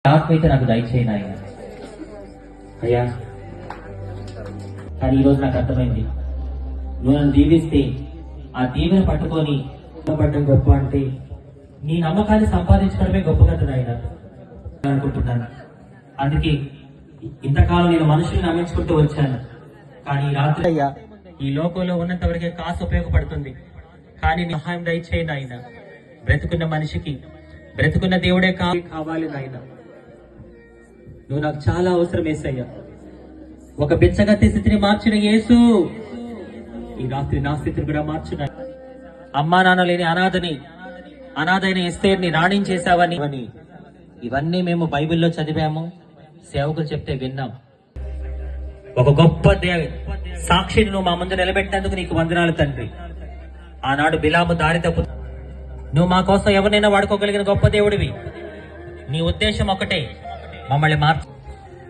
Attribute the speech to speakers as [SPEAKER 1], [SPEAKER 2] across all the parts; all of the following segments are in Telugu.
[SPEAKER 1] ఆత్మైతే నాకు దయచేయను ఆయన అయ్యా. కానీ ఈరోజు నాకు అర్థమైంది, నువ్వు నన్ను దీవిస్తే ఆ దీవెన పట్టుకొని పట్టడం గొప్ప అంటే నీ నమ్మకాన్ని సంపాదించడమే గొప్ప కదా ఆయన అనుకుంటున్నాను. అందుకే ఇంతకాలం నేను మనుషుల్ని నమ్మించుకుంటూ వచ్చాను. కానీ రాత్రి అయ్యా, ఈ లోకంలో ఉన్నంత వరకే కాసు ఉపయోగపడుతుంది. కానీ నీ సహాయం దయచేయను ఆయన. బ్రతుకున్న మనిషికి బ్రతుకున్న దేవుడే కావాలి నాయన. నువ్వు నాకు చాలా అవసరం యేసయ్యా. ఒక బిచ్చగత్తి స్థితిని మార్చిన యేసు ఈ రాత్రి నా స్థితిని కూడా మార్చున్నా. అమ్మా నాన్న లేని అనాథైన ఎస్తేర్ని రాణించేశావని ఇవన్నీ మేము బైబిల్లో చదివాము, సేవకులు చెప్తే విన్నాం. ఒక గొప్ప సాక్షిని నువ్వు మా ముందు నిలబెట్టినందుకు నీకు వందనాలు తండ్రి. ఆనాడు బిలాము దారి తప్పు, నువ్వు మా కోసం ఎవరినైనా వాడుకోగలిగిన గొప్ప దేవుడివి. నీ ఉద్దేశం ఒకటే, మమ్మల్ని మార్చు.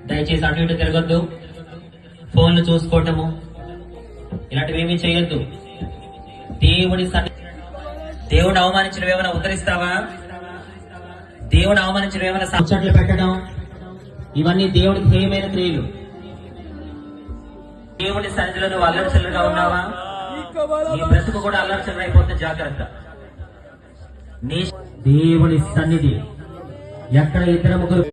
[SPEAKER 1] దయచేసి అటు ఇటు తిరగద్దు, ఫోన్లు చూసుకోవటము ఇలాంటివి ఏమీ చేయొద్దు. దేవుడు అవమానించిన ఏమైనా ఉద్ధరిస్తావా? దేవుడు అవమానించిన ఏమైనా సంచట్లు పెట్టడం, ఇవన్నీ దేవుడికి హేయమైన క్రియలు. దేవుడి సన్నిధిలో నువ్వు అల్లరి చిల్లరగా ఉన్నావా? నీ బ్రతుకు కూడా అల్లరి చిల్లర అయిపోతే జాగ్రత్త. నీ దేవుడి సన్నిధి ఎక్కడ ఇద్దరు ముగ్గురు